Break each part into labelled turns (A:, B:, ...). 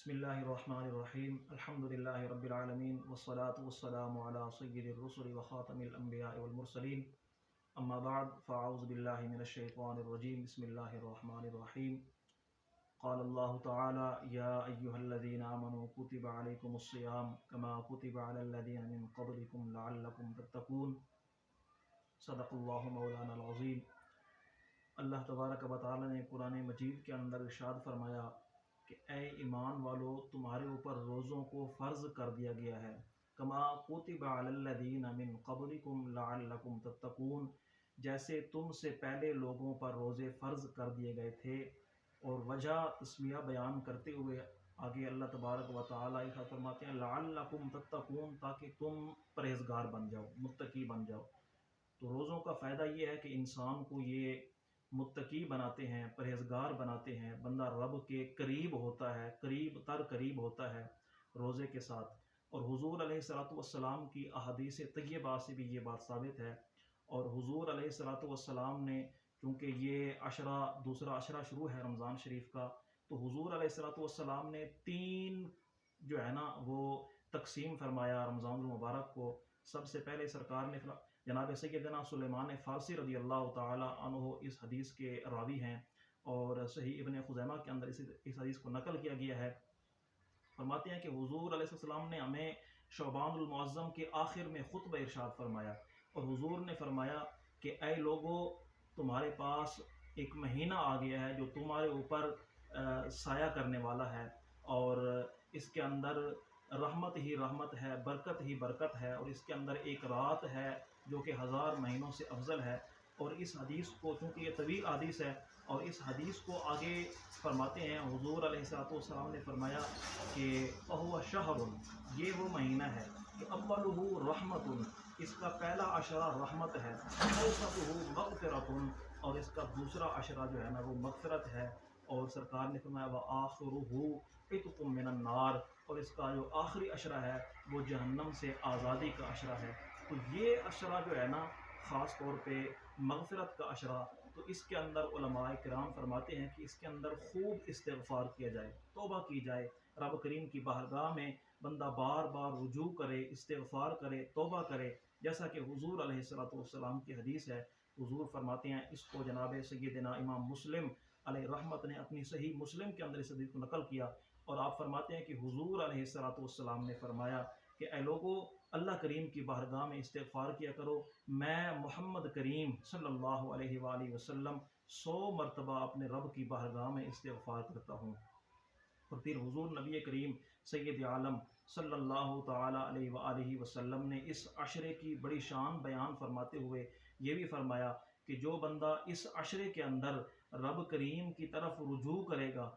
A: بسم اللہ الرحمن الرحیم الحمدللہ رب العالمین والصلاة والسلام علی سید الرسل وخاتم الانبیاء والمرسلین اما بعد فاعوذ باللہ من الشیطان الرجیم بسم اللہ الرحمن الرحیم قال اللہ تعالی یا ایہا الذین آمنوا کتب علیکم الصیام کما کتب علی الذین من قبلکم لعلکم تتقون صدق اللہ مولانا العظیم۔ اللہ تبارک و تعالی نے قرآن مجید کے اندر ارشاد فرمایا کہ اے ایمان والو، تمہارے اوپر روزوں کو فرض کر دیا گیا ہے، کما کتب علی الذین من قبلکم لعلکم تتقون، جیسے تم سے پہلے لوگوں پر روزے فرض کر دیے گئے تھے۔ اور وجہ تسمیہ بیان کرتے ہوئے آگے اللہ تبارک و تعالی فرماتے ہیں لعلکم تتقون، تاکہ تم پرہیزگار بن جاؤ، متقی بن جاؤ۔ تو روزوں کا فائدہ یہ ہے کہ انسان کو یہ متقی بناتے ہیں، پرہیزگار بناتے ہیں، بندہ رب کے قریب ہوتا ہے، قریب ہوتا ہے روزے کے ساتھ۔ اور حضور علیہ الصلوۃ والسلام کی احادیث طیبہ سے بھی یہ بات ثابت ہے۔ اور حضور علیہ الصلوۃ والسلام نے، چونکہ یہ دوسرا عشرہ شروع ہے رمضان شریف کا، تو حضور علیہ الصلوۃ والسلام نے 3 جو ہے نا وہ تقسیم فرمایا رمضان المبارک کو۔ سب سے پہلے سرکار نے جناب سیدنا سلیمان فارسی رضی اللہ تعالی عنہ اس حدیث کے راوی ہیں، اور صحیح ابن خزیمہ کے اندر اس حدیث کو نقل کیا گیا ہے۔ فرماتے ہیں کہ حضور علیہ السلام نے ہمیں شعبان المعظم کے آخر میں خطبہ ارشاد فرمایا، اور حضور نے فرمایا کہ اے لوگو، تمہارے پاس ایک مہینہ آ گیا ہے جو تمہارے اوپر سایہ کرنے والا ہے، اور اس کے اندر رحمت ہی رحمت ہے، برکت ہی برکت ہے، اور اس کے اندر ایک رات ہے جو کہ 1000 مہینوں سے افضل ہے۔ اور اس حدیث کو، چونکہ یہ طویل حدیث ہے، اور اس حدیث کو آگے فرماتے ہیں حضور علیہ السلام نے فرمایا کہ فَهُوَ شَهْرٌ، یہ وہ مہینہ ہے کہ اولہ رحمت، اس کا پہلا عشرہ رحمت ہے، اوسطہ مغفرۃ، اور اس کا دوسرا عشرہ جو ہے نا وہ مغفرت ہے۔ اور سرکار نے فرمایا وآخرہ عتق من النار، اور اس کا جو آخری عشرہ ہے وہ جہنم سے آزادی کا عشرہ ہے۔ تو یہ عشرہ جو ہے نا خاص طور پہ مغفرت کا عشرہ، تو اس کے اندر علماء کرام فرماتے ہیں کہ اس کے اندر خوب استغفار کیا جائے، توبہ کی جائے، رب کریم کی بارگاہ میں بندہ بار بار رجوع کرے، استغفار کرے، توبہ کرے، جیسا کہ حضور علیہ السلام کی حدیث ہے۔ حضور فرماتے ہیں، اس کو جناب سیدنا امام مسلم علیہ رحمت نے اپنی صحیح مسلم کے اندر اس حدیث کو نقل کیا، اور آپ فرماتے ہیں کہ حضور علیہ السلام نے فرمایا کہ اے لوگو، اللہ کریم کی بارگاہ میں استغفار کیا کرو، میں محمد کریم صلی اللہ علیہ وآلہ وسلم 100 مرتبہ اپنے رب کی بارگاہ میں استغفار کرتا ہوں۔ اور پھر حضور نبی کریم سید عالم صلی اللہ تعالی علیہ وآلہ وسلم نے اس عشرے کی بڑی شان بیان فرماتے ہوئے یہ بھی فرمایا کہ جو بندہ اس عشرے کے اندر رب کریم کی طرف رجوع کرے گا،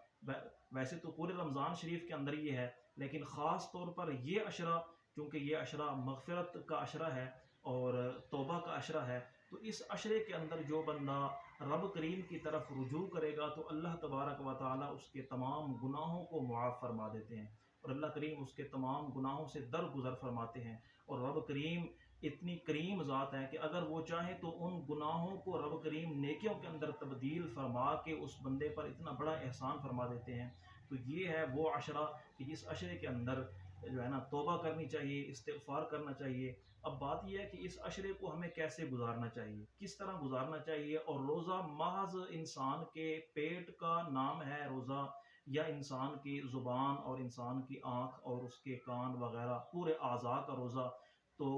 A: ویسے تو پورے رمضان شریف کے اندر یہ ہے، لیکن خاص طور پر یہ عشرہ، چونکہ یہ عشرہ مغفرت کا عشرہ ہے اور توبہ کا عشرہ ہے، تو اس عشرے کے اندر جو بندہ رب کریم کی طرف رجوع کرے گا تو اللہ تبارک و تعالی اس کے تمام گناہوں کو معاف فرما دیتے ہیں، اور اللہ کریم اس کے تمام گناہوں سے درگزر فرماتے ہیں۔ اور رب کریم اتنی کریم ذات ہے کہ اگر وہ چاہیں تو ان گناہوں کو رب کریم نیکیوں کے اندر تبدیل فرما کے اس بندے پر اتنا بڑا احسان فرما دیتے ہیں۔ تو یہ ہے وہ عشرہ کہ جس عشرے کے اندر جو ہے نا توبہ کرنی چاہیے، استغفار کرنا چاہیے۔ اب بات یہ ہے کہ اس عشرے کو ہمیں کیسے گزارنا چاہیے، کس طرح گزارنا چاہیے۔ اور روزہ محض انسان کے پیٹ کا نام ہے روزہ، یا انسان کی زبان اور انسان کی آنکھ اور اس کے کان وغیرہ پورے اعضاء کا روزہ؟ تو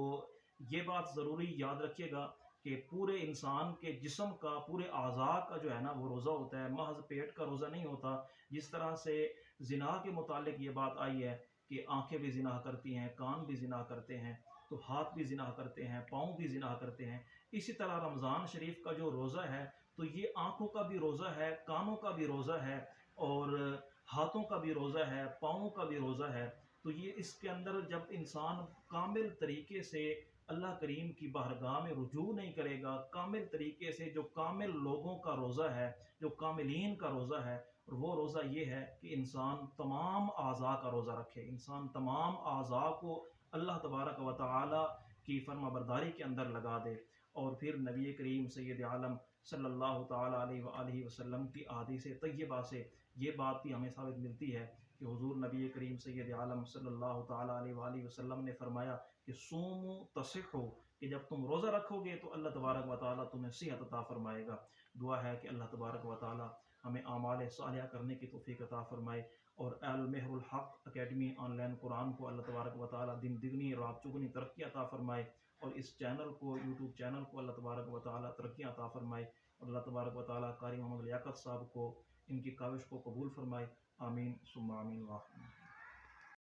A: یہ بات ضروری یاد رکھیے گا کہ پورے انسان کے جسم کا، پورے اعضاء کا جو ہے نا وہ روزہ ہوتا ہے، محض پیٹ کا روزہ نہیں ہوتا۔ جس طرح سے زنا کے متعلق یہ بات آئی ہے کہ آنکھیں بھی زنا کرتی ہیں، کان بھی زنا کرتے ہیں، تو ہاتھ بھی زنا کرتے ہیں، پاؤں بھی زنا کرتے ہیں، اسی طرح رمضان شریف کا جو روزہ ہے تو یہ آنکھوں کا بھی روزہ ہے، کانوں کا بھی روزہ ہے، اور ہاتھوں کا بھی روزہ ہے، پاؤں کا بھی روزہ ہے۔ تو یہ اس کے اندر جب انسان کامل طریقے سے اللہ کریم کی بارگاہ میں رجوع نہیں کرے گا، کامل طریقے سے جو کامل لوگوں کا روزہ ہے، جو کاملین کا روزہ ہے، اور وہ روزہ یہ ہے کہ انسان تمام اعضاء کا روزہ رکھے، انسان تمام اعضاء کو اللہ تبارک و تعالی کی فرما برداری کے اندر لگا دے۔ اور پھر نبی کریم سید عالم صلی اللہ تعالیٰ علیہ وآلہ وسلم کی احادیث طیبہ سے یہ بات بھی ہمیں ثابت ملتی ہے کہ حضور نبی کریم سید عالم صلی اللہ تعالیٰ علیہ وآلہ وسلم نے فرمایا کہ سومو تصحو، کہ جب تم روزہ رکھو گے تو اللہ تبارک و تعالیٰ تمہیں صحت عطا فرمائے گا۔ دعا ہے کہ اللہ تبارک و تعالیٰ ہمیں اعمال صالحہ کرنے کی توفیق عطا فرمائے، اور المہر الحق اکیڈمی آن لائن قرآن کو اللہ تبارک و تعالیٰ دن دگنی رات چگنی ترقی عطا فرمائے، اور اس چینل کو یوٹیوب چینل کو اللہ تبارک و تعالیٰ ترقی عطا فرمائے، اور اللہ تبارک و تعالیٰ قاری محمد لیاقت صاحب کو ان کی کاوش کو قبول فرمائے۔ آمین ثم آمین واخر۔